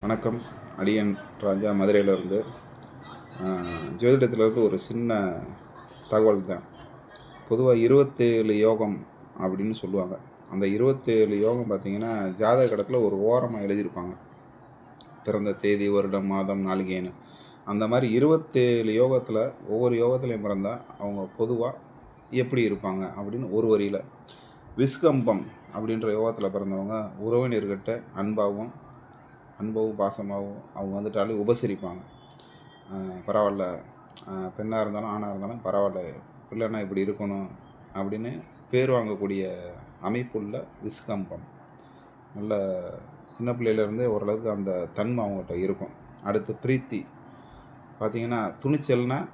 வணக்கம். அடியன் ராஜா மதுரையிலேருந்து. ஜோதிடத்திலேருந்து ஒரு சின்ன தகவல் தான். பொதுவாக 27 யோகம் அப்படின்னு சொல்லுவாங்க. அந்த 27 யோகம் பார்த்திங்கன்னா ஜாதக கடத்தில் ஒரு ஓரமாக எழுதியிருப்பாங்க, பிறந்த தேதி, வருடம், மாதம், நாளிகைன்னு. அந்த மாதிரி 27 யோகத்தில் ஒவ்வொரு யோகத்துலையும் பிறந்தால் அவங்க பொதுவாக எப்படி இருப்பாங்க அப்படின்னு ஒரு வரியில். விஸ்கம்பம் அப்படின்ற யோகத்தில் பிறந்தவங்க உறவினர்கிட்ட அன்பாகவும் பாசமாகவும் அவங்க வந்துட்டாலே உபசரிப்பாங்க. பரவாயில்ல, பெண்ணாக இருந்தாலும் ஆணாக இருந்தாலும் பரவாயில்ல, பிள்ளைன்னா இப்படி இருக்கணும் அப்படின்னு பேர் வாங்கக்கூடிய அமைப்புள்ள விஸ்கம்பம். நல்ல சின்ன பிள்ளையிலேருந்தே ஓரளவுக்கு அந்த தன்மை அவங்ககிட்ட இருக்கும். அடுத்து பிரீத்தி பார்த்திங்கன்னா துணிச்சல்னால்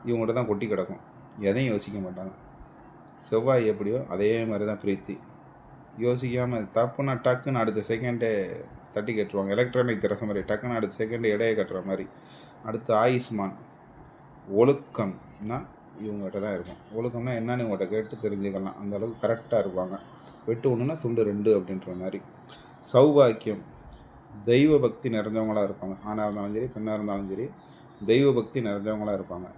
இவங்ககிட்ட தான் கொட்டி கிடக்கும், எதையும் யோசிக்க மாட்டாங்க. செவ்வாய் எப்படியோ அதே மாதிரி தான் பிரீத்தி. யோசிக்காமல் தப்புனா டக்குன்னு அடுத்த செகண்டே தட்டி கட்டுருவாங்க. எலக்ட்ரானிக் திரச மாதிரி டக்குன்னு அடுத்த செகண்டு இடையை கட்டுற மாதிரி. அடுத்து ஆயுஷ்மான். ஒழுக்கம்னா இவங்ககிட்ட தான் இருக்கும். ஒழுக்கம்னா என்னன்னு இவங்ககிட்ட கேட்டு தெரிஞ்சுக்கலாம், அந்த அளவுக்கு கரெக்டாக இருப்பாங்க. வெட்டு ஒன்றுனா துண்டு 2 அப்படின்ற மாதிரி. சௌபாக்கியம், தெய்வ பக்தி நிறைஞ்சவங்களாக இருப்பாங்க. ஆணாக இருந்தாலும் சரி, பெண்ணாக இருந்தாலும் சரி, தெய்வ பக்தி நிறைஞ்சவங்களாக இருப்பாங்க.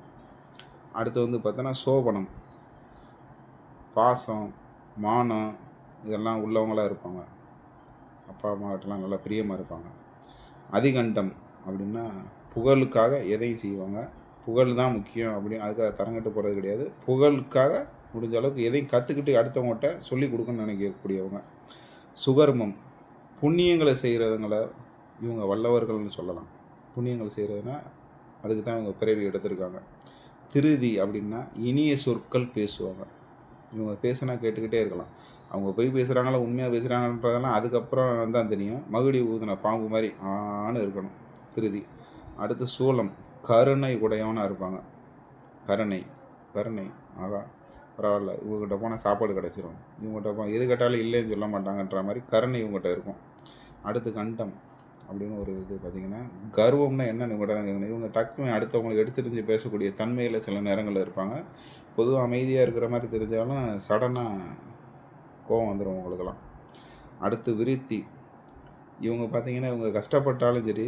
அடுத்து வந்து பார்த்தோன்னா சோபனம், பாசம், மானம் இதெல்லாம் உள்ளவங்களாக இருப்பாங்க. அப்பா அம்மாக்கிட்டலாம் நல்லா பிரியமாக இருப்பாங்க. அதிகண்டம் அப்படின்னா புகழுக்காக எதையும் செய்வாங்க. புகழ் தான் முக்கியம் அப்படின்னு அதுக்காக தரங்கட்டு போகிறது கிடையாது. புகழுக்காக முடிஞ்ச அளவுக்கு எதையும் கற்றுக்கிட்டு அடுத்தவங்கள்ட்ட சொல்லி கொடுக்கணும்னு நினைக்கக்கூடியவங்க. சுகர்மம், புண்ணியங்களை செய்கிறதுங்களை இவங்க வல்லவர்கள்னு சொல்லலாம். புண்ணியங்கள் செய்கிறதுனா அதுக்கு தான் இவங்க பிறவி எடுத்திருக்காங்க. திருதி அப்படின்னா இனிய சொற்கள் பேசுவாங்க. இவங்க பேசினா கேட்டுக்கிட்டே இருக்கலாம். அவங்க போய் பேசுகிறாங்களா உண்மையாக பேசுகிறாங்கன்றதெல்லாம் அதுக்கப்புறம் தான் தெரியும். மகுடி ஊதின பாம்பு மாதிரி ஆன்னு இருக்கணும் திருதி. அடுத்து சூலம், கருணை உடையவனாக இருப்பாங்க. கருணை ஆகா பரவாயில்ல, இவங்ககிட்ட போனால் சாப்பாடு கிடச்சிரும், இவங்ககிட்ட போனால் எது கேட்டாலும் இல்லைன்னு சொல்ல மாட்டாங்கன்ற மாதிரி கருணை இவங்ககிட்ட இருக்கும். அடுத்து கண்டம் அப்படின்னு ஒரு இது பார்த்திங்கன்னா கர்வம்னா என்னன்னு இவங்ககிட்ட தான் கேட்கணும். இவங்க டக்குன்னு அடுத்தவங்களுக்கு எடுத்துரிஞ்சு பேசக்கூடிய தன்மையில் சில நேரங்களில் இருப்பாங்க. பொதுவாக அமைதியாக இருக்கிற மாதிரி தெரிஞ்சாலும் சடனாக கோபம் வந்துடும் உங்களுக்கெல்லாம். அடுத்து விருத்தி. இவங்க பார்த்திங்கன்னா இவங்க கஷ்டப்பட்டாலும் சரி,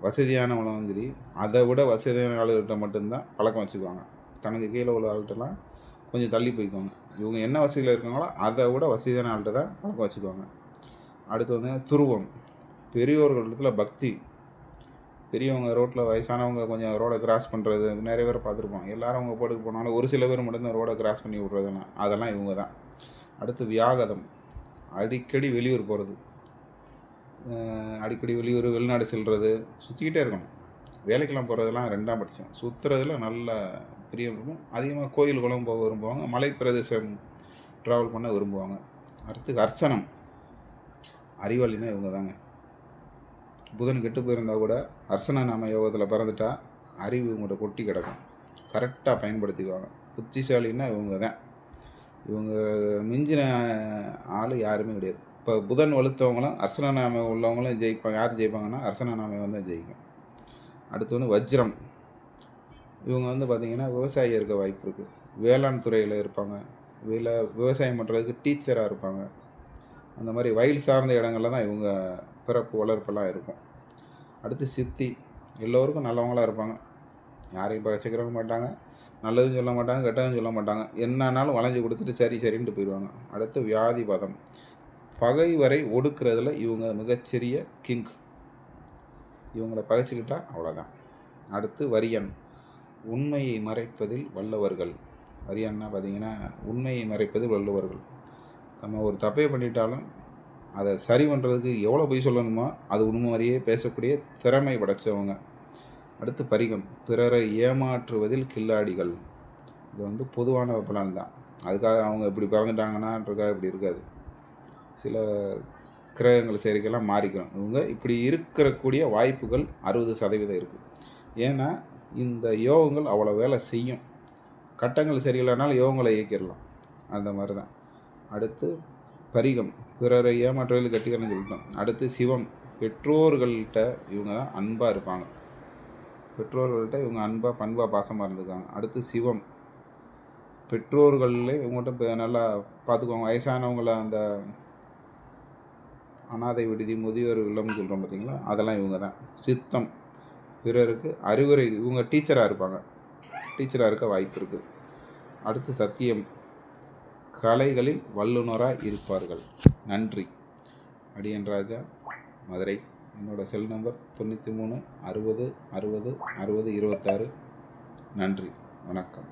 வசதியானவங்களும் சரி, அதை விட வசதியான ஆளுகிட்ட மட்டும்தான் பழக்கம் வச்சுக்குவாங்க. தனக்கு கீழே உள்ள ஆள்கிட்டலாம் கொஞ்சம் தள்ளி போய்க்குவாங்க. இவங்க என்ன வசதியில் இருக்காங்களோ அதை விட வசதியான ஆள்கிட்ட தான் பழக்கம் வச்சுக்குவாங்க. அடுத்து வந்து துருவம், பெரியோர்களிடத்தில் பக்தி. பெரியவங்க ரோட்டில் வயசானவங்க கொஞ்சம் ரோடை கிராஸ் பண்ணுறது நிறைய பேர் பார்த்துருப்போம். எல்லோரும் அவங்க போட்டுக்கு போனாலும் ஒரு சில பேர் மட்டும்தான் ரோடை கிராஸ் பண்ணி விட்றதுன்னா அதெல்லாம் இவங்க தான். அடுத்து வியாகதம், அடிக்கடி வெளியூர் போகிறது, அடிக்கடி வெளியூர் வெளிநாடு செல்வது, சுற்றிக்கிட்டே இருக்கணும். வேலைக்கெல்லாம் போகிறதெல்லாம் 2ஆம் பட்சம். சுற்றுறதுல நல்ல பிரியம் இருக்கும். அதிகமாக கோயில்களும் போக விரும்புவாங்க, மலை பிரதேசம் ட்ராவல் பண்ண விரும்புவாங்க. அடுத்து அர்ச்சனம், அறிவாளினா இவங்க தாங்க. புதன் கெட்டு போயிருந்தால் கூட அர்ச்சன நாம யோகத்தில் பிறந்துட்டா அறிவு இவங்கள்ட்ட கொட்டி கிடக்கும், கரெக்டாக பயன்படுத்திக்குவாங்க. புத்திசாலின்னா இவங்க தான். இவங்க மிஞ்சின ஆள் யாருமே கிடையாது. இப்போ புதன் வலுத்தவங்களும் அர்ச்சன நாம உள்ளவங்களும் ஜெயிப்பாங்க. யார் ஜெயிப்பாங்கன்னா அர்ச்சன நாம தான் ஜெயிக்கும். அடுத்து வந்து வஜ்ரம். இவங்க வந்து பார்த்திங்கன்னா விவசாயி இருக்க வாய்ப்பு இருக்குது. வேளாண் துறையில் இருப்பாங்க. விவசாயம் பண்ணுறதுக்கு டீச்சராக இருப்பாங்க. அந்த மாதிரி வயல் சார்ந்த இடங்களில் தான் இவங்க பிறப்பு வளர்ப்பெல்லாம் இருக்கும். அடுத்து சித்தி, எல்லோருக்கும் நல்லவங்களாக இருப்பாங்க. யாரையும் பகச்சிக்கிறவங்க மாட்டாங்க, நல்லதும் சொல்ல மாட்டாங்க, கெட்டதும் சொல்ல மாட்டாங்க. என்னன்னாலும் வளைஞ்சு கொடுத்துட்டு சரி சரின்ட்டு போயிடுவாங்க. அடுத்து வியாதிபதம், பகை வரை ஒடுக்கிறதுல இவங்க மிகச்சிறிய கிங். இவங்களை பகைச்சிக்கிட்டா அவ்வளோதான். அடுத்து வரியன், உண்மையை மறைப்பதில் வல்லவர்கள். வரியன்னா பார்த்திங்கன்னா உண்மையை மறைப்பதில் வல்லவர்கள். நம்ம ஒரு தப்பே பண்ணிட்டாலும் அதை சரி பண்ணுறதுக்கு எவ்வளோ பொய் சொல்லணுமோ அது உண்மை மாதிரியே பேசக்கூடிய திறமை படைத்தவங்க. அடுத்து பரிகம், பிறரை ஏமாற்றுவதில் கில்லாடிகள். இது வந்து பொதுவான பலன் தான். அதுக்காக அவங்க இப்படி பிறந்துட்டாங்கன்னான்றக்காக இப்படி இருக்காது. சில கிரகங்கள் சேர்க்கையெல்லாம் மாறிக்கிறோம். இவங்க இப்படி இருக்கக்கூடிய வாய்ப்புகள் 60% இருக்குது. ஏன்னா இந்த யோகங்கள் அவ்வளோ வேலை செய்யும். கட்டங்கள் சரியில்லைனாலும் யோகங்களை இயக்கிடலாம், அந்த மாதிரி தான். அடுத்து பரிகம், பிறரை ஏமாற்றுவதில் கட்டிக்கணும்னு சொல்லிட்டோம். அடுத்து சிவம், பெற்றோர்கள்ட்ட இவங்க தான் அன்பாக இருப்பாங்க. பெற்றோர்கள்ட்ட இவங்க அன்பாக பண்பாக பாசமாக இருந்துருக்காங்க. அடுத்து சிவம், பெற்றோர்களே இவங்கள்ட்ட நல்லா பார்த்துக்குவாங்க. வயசானவங்கள அந்த அனாதை விடுதி, முதியோர் இல்லம்னு சொல்கிறோம் பார்த்தீங்களா, அதெல்லாம் இவங்க தான். சித்தம், பிறருக்கு அறிவுரை, இவங்க டீச்சராக இருப்பாங்க, டீச்சராக இருக்க வாய்ப்பு இருக்குது. அடுத்து சத்தியம், கலைகளில் வல்லுநராக இருப்பார்கள். நன்றி. அடியன் ராஜா, மதுரை. என்னோடய செல் நம்பர் 93 60 60 60 26. நன்றி, வணக்கம்.